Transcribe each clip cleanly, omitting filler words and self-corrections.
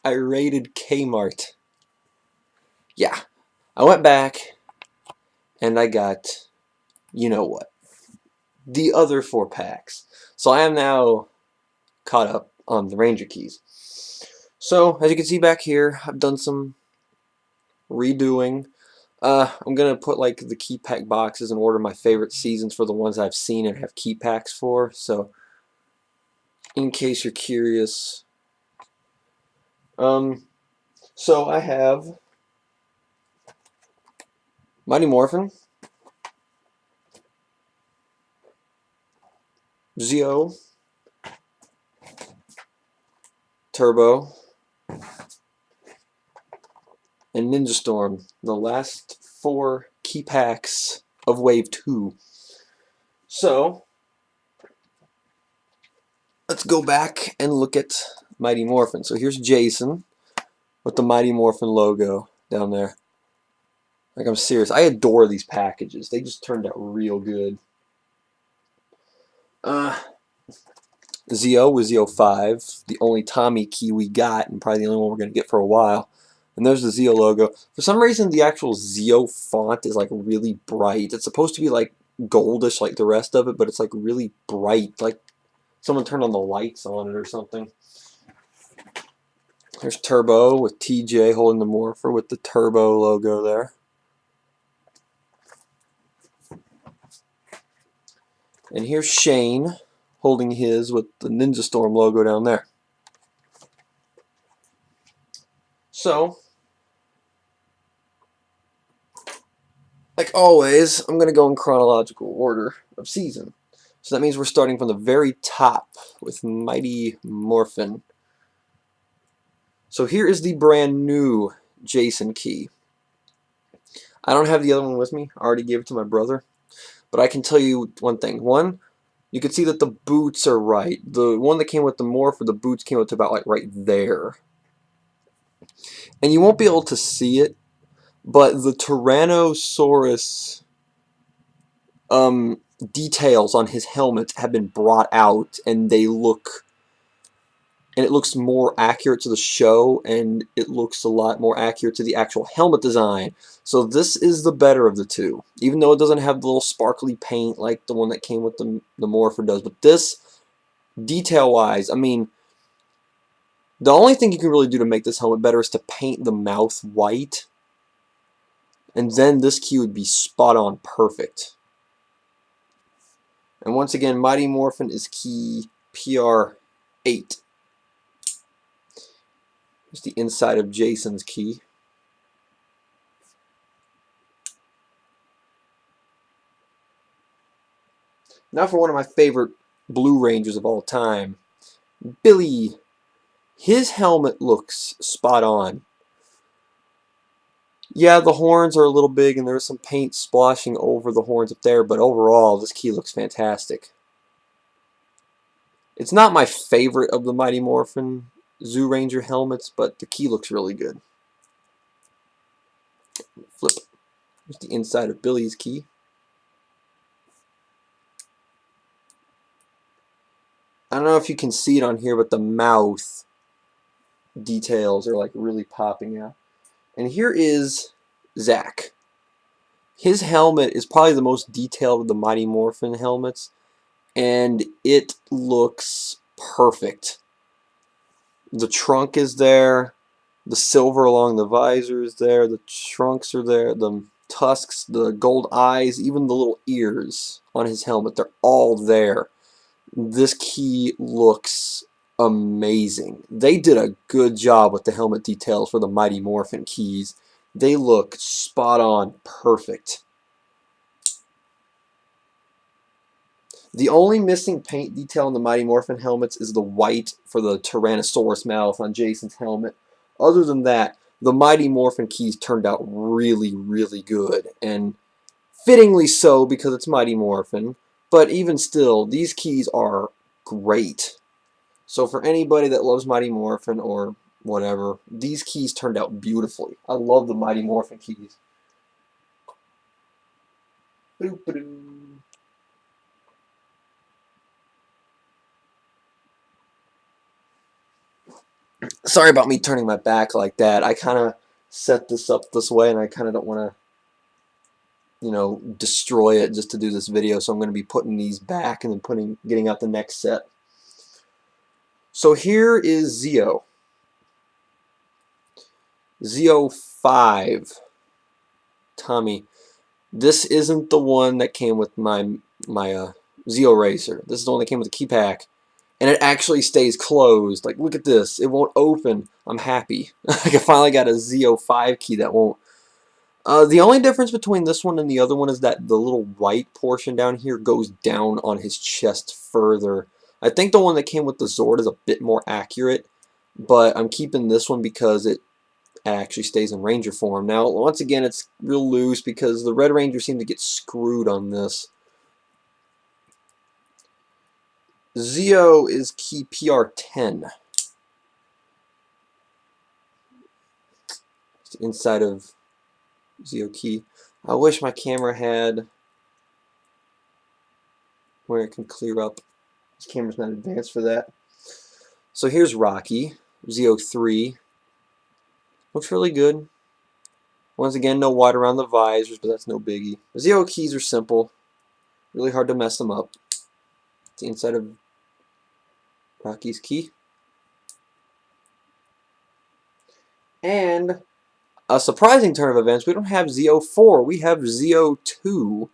I raided Kmart. Yeah, I went back and I got, you know what, the other 4 packs. So I am now caught up on the Ranger keys. So, as you can see back here, I've done some redoing. I'm gonna put like the key pack boxes in order my favorite seasons for the ones I've seen and have key packs for. So, in case you're curious, so I have Mighty Morphin, Zeo, Turbo, and Ninja Storm. The last 4 key packs of Wave 2. So, let's go back and look at Mighty Morphin. So here's Jason with the Mighty Morphin logo down there. Like, I'm serious. I adore these packages. They just turned out real good. Zeo was Zeo 5, the only Tommy key we got, and probably the only one we're going to get for a while. And there's the Zeo logo. For some reason, the actual Zeo font is like really bright. It's supposed to be like goldish like the rest of it, but it's like really bright. Like someone turned on the lights on it or something. There's Turbo with TJ holding the Morpher with the Turbo logo there. And here's Shane holding his with the Ninja Storm logo down there. So, like always, I'm going to go in chronological order of season. So that means we're starting from the very top with Mighty Morphin. So here is the brand new Jason key. I don't have the other one with me. I already gave it to my brother. But I can tell you one thing. One, you can see that the boots are right. The one that came with the Morpher, the boots came up to about like right there. And you won't be able to see it, but the Tyrannosaurus details on his helmet have been brought out, and they look, and it looks more accurate to the show, and it looks a lot more accurate to the actual helmet design. So this is the better of the two, even though it doesn't have the little sparkly paint like the one that came with the Morpher does. But this, detail-wise, I mean, the only thing you can really do to make this helmet better is to paint the mouth white, and then this key would be spot on perfect. And once again, Mighty Morphin is key PR8. Here's the inside of Jason's key. Now for one of my favorite Blue Rangers of all time, Billy. His helmet looks spot on. Yeah, the horns are a little big and there's some paint splashing over the horns up there, but overall this key looks fantastic. It's not my favorite of the Mighty Morphin Zoo Ranger helmets, but the key looks really good. Flip. Here's the inside of Billy's key. I don't know if you can see it on here, but the mouth details are like really popping out. And here is Zach. His helmet is probably the most detailed of the Mighty Morphin helmets, and it looks perfect. The trunk is there, the silver along the visor is there, the trunks are there, the tusks, the gold eyes, even the little ears on his helmet, they're all there. This key looks amazing. They did a good job with the helmet details for the Mighty Morphin keys. They look spot on perfect. The only missing paint detail in the Mighty Morphin helmets is the white for the Tyrannosaurus mouth on Jason's helmet. Other than that, the Mighty Morphin keys turned out really, really good, and fittingly so because it's Mighty Morphin, but even still, these keys are great. So for anybody that loves Mighty Morphin or whatever, these keys turned out beautifully. I love the Mighty Morphin keys. Sorry about me turning my back like that. I kind of set this up this way, and I kind of don't want to, you know, destroy it just to do this video. So I'm going to be putting these back and then getting out the next set. So here is Zeo. Zeo 5. Tommy. This isn't the one that came with my Zeo Racer. This is the one that came with the key pack. And it actually stays closed. Like, look at this. It won't open. I'm happy. Like, I finally got a Zeo 5 key that won't. The only difference between this one and the other one is that the little white portion down here goes down on his chest further. I think the one that came with the Zord is a bit more accurate, but I'm keeping this one because it actually stays in Ranger form. Now, once again, it's real loose because the Red Ranger seemed to get screwed on this. Zeo is key PR10. It's inside of Zeo key. I wish my camera had where it can clear up. This camera's not advanced for that. So here's Rocky, Zeo 3. Looks really good. Once again, no white around the visors, but that's no biggie. The Zeo keys are simple. Really hard to mess them up. It's the inside of Rocky's key. And a surprising turn of events, we don't have Zeo 4, we have Zeo 2.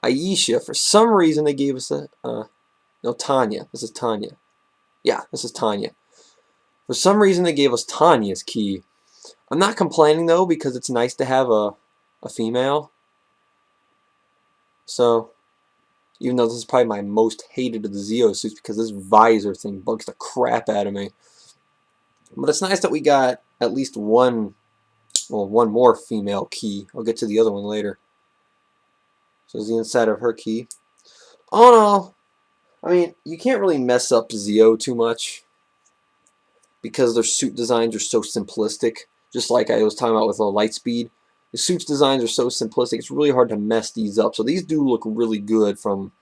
Aisha, for some reason they gave us a, no, Tanya. This is Tanya. Yeah, this is Tanya. For some reason they gave us Tanya's key. I'm not complaining though, because it's nice to have a female. So, even though this is probably my most hated of the Zeo suits, because this visor thing bugs the crap out of me. But it's nice that we got at least one, well, one more female key. I'll get to the other one later. So it's the inside of her key. All in all, I mean, you can't really mess up Zeo too much because their suit designs are so simplistic. Just like I was talking about with Lightspeed, the suits designs are so simplistic, it's really hard to mess these up. So these do look really good from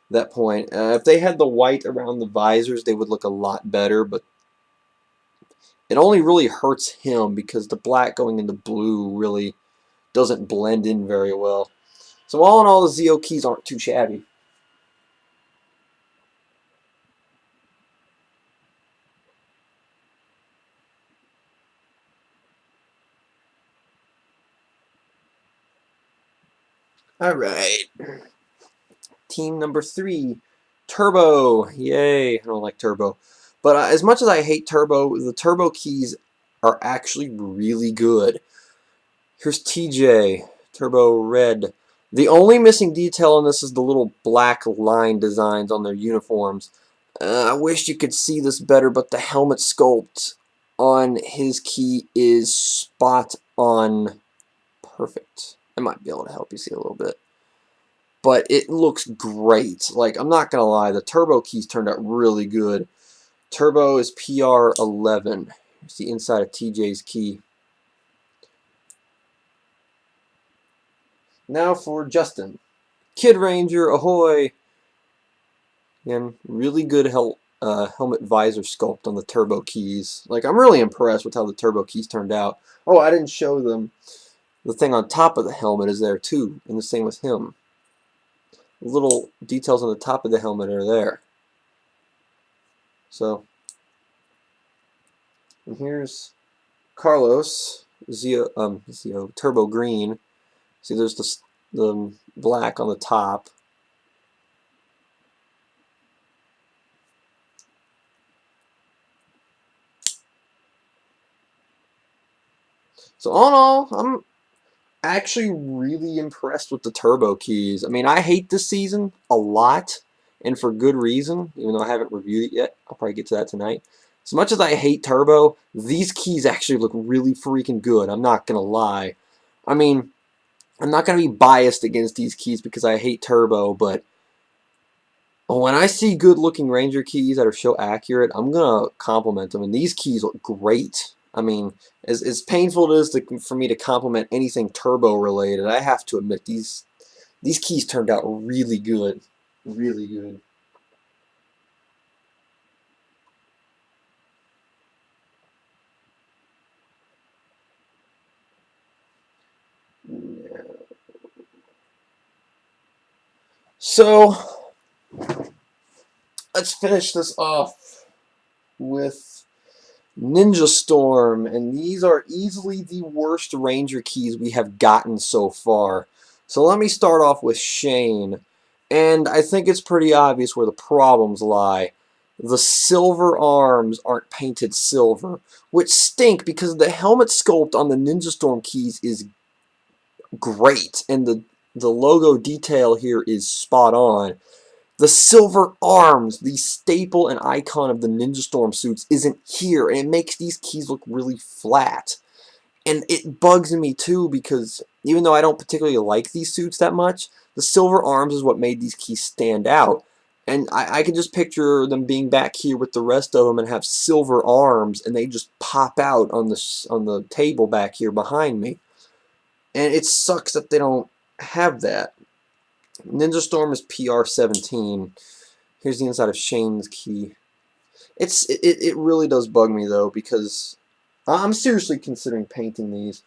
that point. If they had the white around the visors, they would look a lot better, but it only really hurts him because the black going into blue really doesn't blend in very well. So all in all, the Zeo keys aren't too shabby. Alright. Team number 3. Turbo. Yay. I don't like Turbo. But as much as I hate Turbo, the Turbo keys are actually really good. Here's TJ. Turbo Red. The only missing detail on this is the little black line designs on their uniforms. I wish you could see this better, but the helmet sculpt on his key is spot on perfect. I might be able to help you see a little bit. But it looks great. Like, I'm not going to lie, the Turbo keys turned out really good. Turbo is PR11. It's the inside of TJ's key. Now for Justin. Kid Ranger, ahoy! Again, really good helmet visor sculpt on the Turbo keys. Like, I'm really impressed with how the Turbo keys turned out. Oh, I didn't show them. The thing on top of the helmet is there too, and the same with him. The little details on the top of the helmet are there. So, and here's Carlos, Zeo Turbo Green. See, there's the black on the top. So all in all, I'm actually really impressed with the Turbo keys. I mean, I hate this season a lot, and for good reason, even though I haven't reviewed it yet. I'll probably get to that tonight. As much as I hate Turbo, these keys actually look really freaking good. I'm not going to lie. I mean, I'm not going to be biased against these keys because I hate Turbo, but when I see good-looking Ranger keys that are so accurate, I'm going to compliment them, and these keys look great. I mean, as painful it is for me to compliment anything Turbo-related, I have to admit, these keys turned out really good. Really good. So let's finish this off with Ninja Storm, and these are easily the worst Ranger keys we have gotten so far. So let me start off with Shane, and I think it's pretty obvious where the problems lie. The silver arms aren't painted silver, which stink because the helmet sculpt on the Ninja Storm keys is great, and the logo detail here is spot on. The silver arms, the staple and icon of the Ninja Storm suits, isn't here, and it makes these keys look really flat. And it bugs me too because even though I don't particularly like these suits that much, the silver arms is what made these keys stand out. And I can just picture them being back here with the rest of them and have silver arms, and they just pop out on the table back here behind me. And it sucks that they don't have that. Ninja Storm is PR17. Here's the inside of Shane's key. It really does bug me though because I'm seriously considering painting these.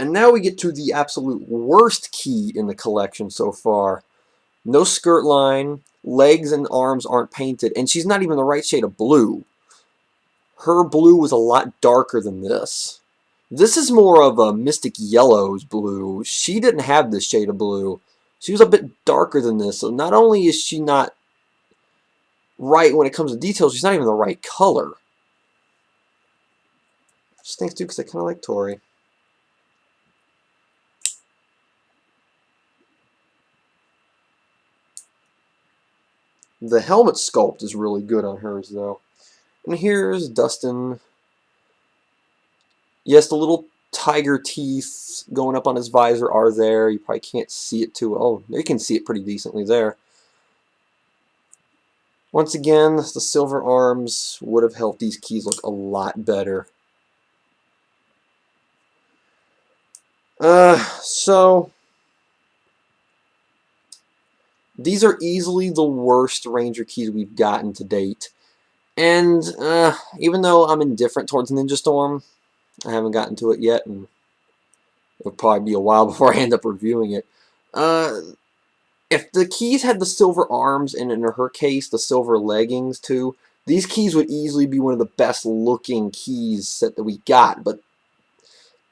And now we get to the absolute worst key in the collection so far. No skirt line, legs and arms aren't painted, and she's not even the right shade of blue. Her blue was a lot darker than this. This is more of a Mystic Yellow's blue. She didn't have this shade of blue. She was a bit darker than this, so not only is she not right when it comes to details, she's not even the right color. Just thinks too because I kind of like Tori. The helmet sculpt is really good on hers though. And here's Dustin. Yes, the little tiger teeth going up on his visor are there. You probably can't see it too well. Oh, you can see it pretty decently there. Once again, the silver arms would have helped these keys look a lot better. So these are easily the worst Ranger keys we've gotten to date. And even though I'm indifferent towards Ninja Storm, I haven't gotten to it yet, and it'll probably be a while before I end up reviewing it. If the keys had the silver arms and in her case the silver leggings too, these keys would easily be one of the best looking keys set that we got, but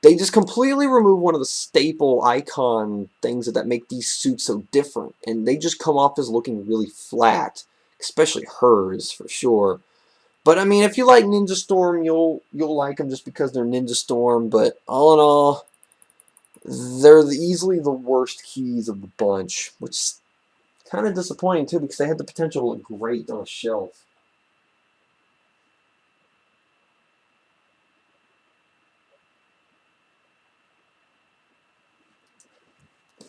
they just completely remove one of the staple icon things that make these suits so different, and they just come off as looking really flat, especially hers for sure. But I mean, if you like Ninja Storm, you'll like them just because they're Ninja Storm. But all in all, they're easily the worst keys of the bunch, which is kind of disappointing too because they had the potential to look great on a shelf.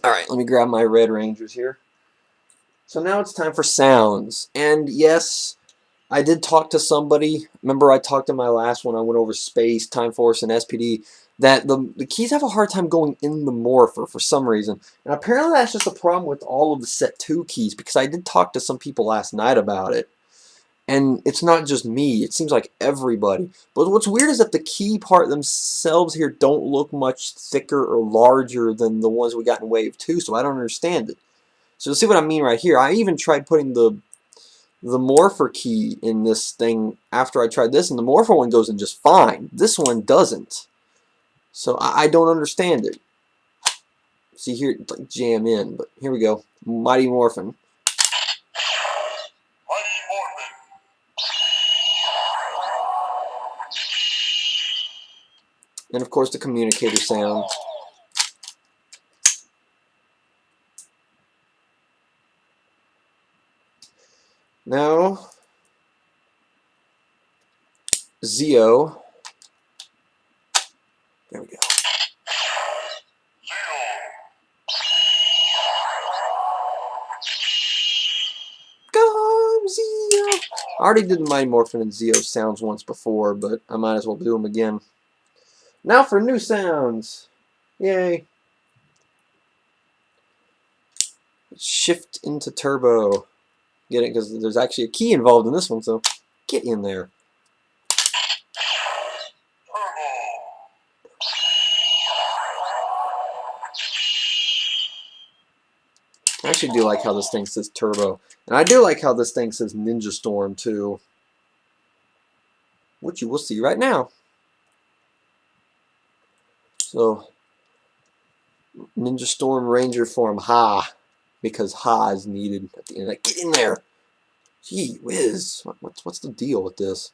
Alright, let me grab my Red Rangers here. So now it's time for sounds. And yes, I did talk to somebody. Remember I talked in my last one, I went over Space, Time Force, and SPD, that the keys have a hard time going in the morpher for some reason. And apparently that's just a problem with all of the set 2 keys, because I did talk to some people last night about it. And it's not just me, it seems like everybody. But what's weird is that the key part themselves here don't look much thicker or larger than the ones we got in Wave 2, so I don't understand it. So you'll see what I mean right here. I even tried putting the morpher key in this thing after I tried this, and the morpher one goes in just fine. This one doesn't. So I don't understand it. See here, it's like jam in, but here we go. Mighty Morphin. And of course the communicator sound. Now, Zeo. There we go. Go, Zeo! I already did Mighty Morphin and Zeo sounds once before, but I might as well do them again. Now for new sounds. Yay. Shift into turbo. Get it? Because there's actually a key involved in this one, so get in there. actually do like how this thing says Turbo. And I do like how this thing says Ninja Storm, too. Which you will see right now. So, Ninja Storm Ranger form, ha. Because ha is needed at the end. Like, get in there! Gee whiz. What's the deal with this?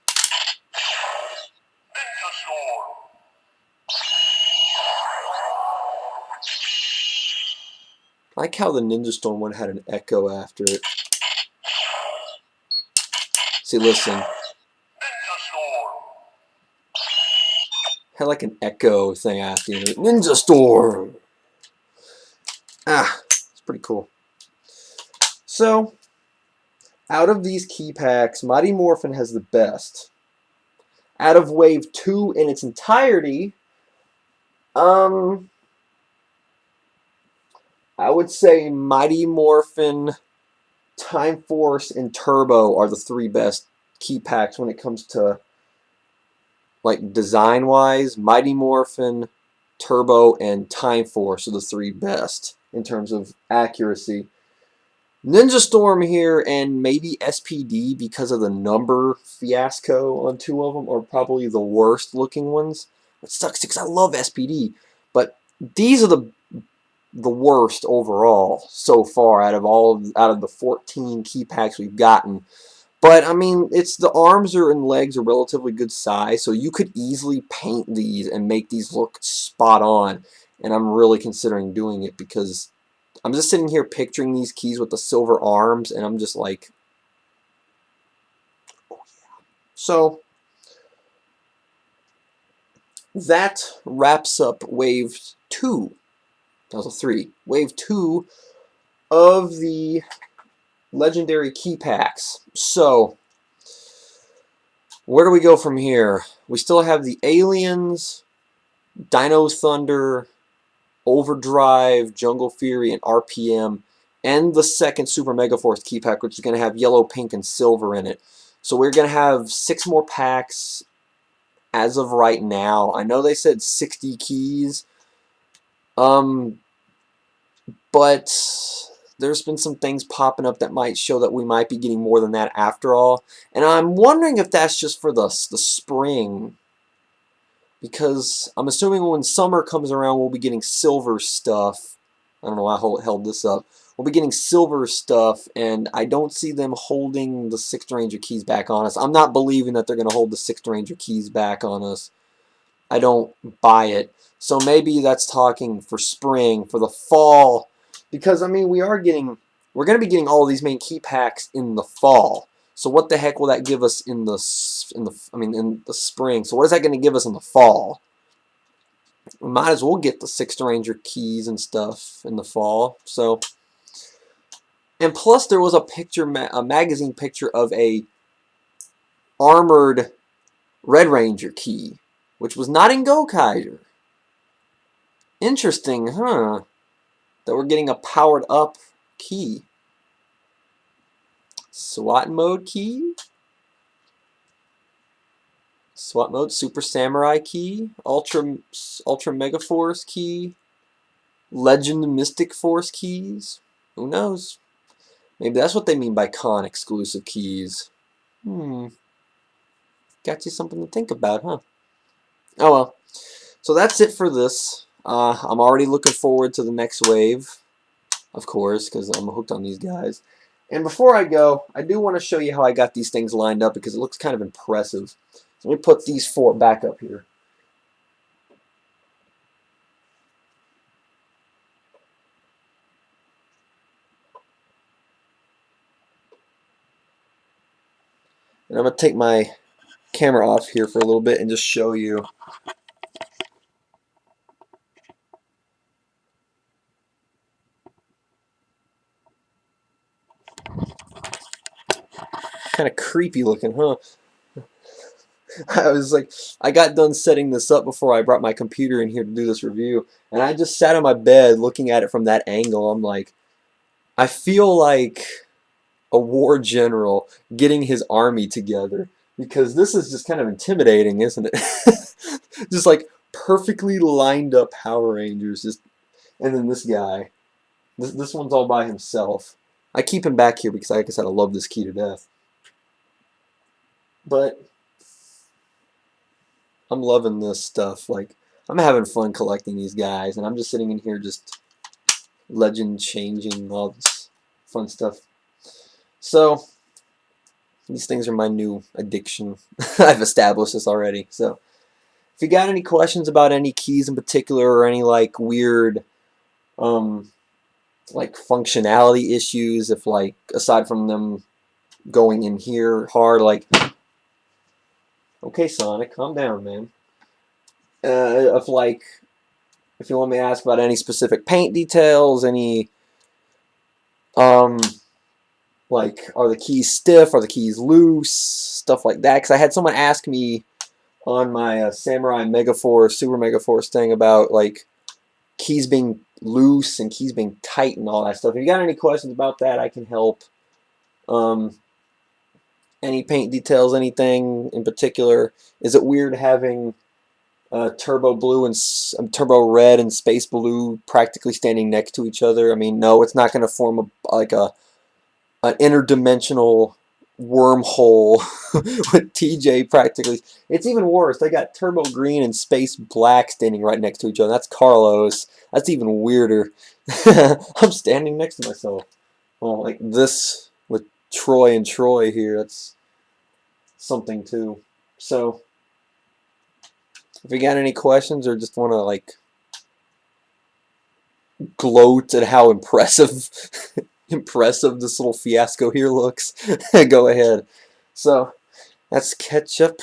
I like how the Ninja Storm one had an echo after it. See, listen. Had like an echo thing after it. Ninja Storm! Ah, it's pretty cool. So, out of these key packs, Mighty Morphin has the best. Out of Wave 2 in its entirety, I would say Mighty Morphin, Time Force, and Turbo are the 3 best key packs when it comes to, like, design-wise. Mighty Morphin, Turbo, and Time Force are the 3 best in terms of accuracy. Ninja Storm here and maybe SPD, because of the number fiasco on 2 of them, are probably the worst looking ones. It sucks because I love SPD, but these are the worst overall so far out of the 14 key packs we've gotten. But I mean, it's the arms and legs are relatively good size, so you could easily paint these and make these look spot on. And I'm really considering doing it because I'm just sitting here picturing these keys with the silver arms, and I'm just like, oh yeah. So that wraps up Wave 2. That was a 3. Wave 2 of the legendary key packs. So, where do we go from here? We still have the Aliens, Dino Thunder, Overdrive, Jungle Fury, and RPM, and the second Super Mega Force key pack, which is going to have yellow, pink, and silver in it. So we're going to have 6 more packs as of right now. I know they said 60 keys, but there's been some things popping up that might show that we might be getting more than that after all. And I'm wondering if that's just for the spring, because I'm assuming when summer comes around we'll be getting silver stuff. I don't know why I held this up. We'll be getting silver stuff, and I don't see them holding the 6th Ranger keys back on us. I'm not believing that they're going to hold the 6th Ranger keys back on us. I don't buy it. So maybe that's talking for spring, for the fall, because I mean we're going to be getting all of these main key packs in the fall. So what the heck will that give us in the spring? So what is that going to give us in the fall? We might as well get the 6th Ranger keys and stuff in the fall. So, and plus there was a magazine picture of a armored Red Ranger key, which was not in Gokaiger. Interesting, huh? That we're getting a powered up key. SWAT mode key? SWAT mode, Super Samurai key, Ultra Mega Force key, Legend Mystic Force keys. Who knows? Maybe that's what they mean by con exclusive keys. Got you something to think about, huh? Oh well. So that's it for this. I'm already looking forward to the next wave, of course, because I'm hooked on these guys. And before I go, I do want to show you how I got these things lined up because it looks kind of impressive. So let me put these 4 back up here. And I'm going to take my camera off here for a little bit and just show you. Kind of creepy looking, huh? I was like, I got done setting this up before I brought my computer in here to do this review, and I just sat on my bed looking at it from that angle. I'm like, I feel like a war general getting his army together, because this is just kind of intimidating, isn't it? Just like perfectly lined up Power Rangers, and then this guy. This one's all by himself. I keep him back here because, like I said, I love this key to death. But I'm loving this stuff. Like, I'm having fun collecting these guys, and I'm just sitting in here just legend changing all this fun stuff. So these things are my new addiction. I've established this already. So if you got any questions about any keys in particular or any like weird like functionality issues, if like aside from them going in here hard, like, okay, Sonic, calm down, man. If you want me to ask about any specific paint details, any like, are the keys stiff, are the keys loose, stuff like that, because I had someone ask me on my Samurai Megaforce, Super Megaforce thing about like keys being loose and keys being tight and all that stuff. If you got any questions about that, I can help. Any paint details, anything in particular? Is it weird having turbo blue and turbo red and space blue practically standing next to each other? I mean, no, it's not going to form an interdimensional wormhole with TJ practically. It's even worse. They got turbo green and space black standing right next to each other. That's Carlos. That's even weirder. I'm standing next to myself. Well, like this with Troy and Troy here. That's something too. So if you got any questions or just want to like gloat at how impressive this little fiasco here looks, go ahead. So that's Ketchup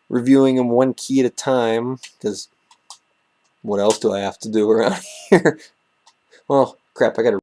reviewing them one key at a time, because what else do I have to do around here? Well, crap, I gotta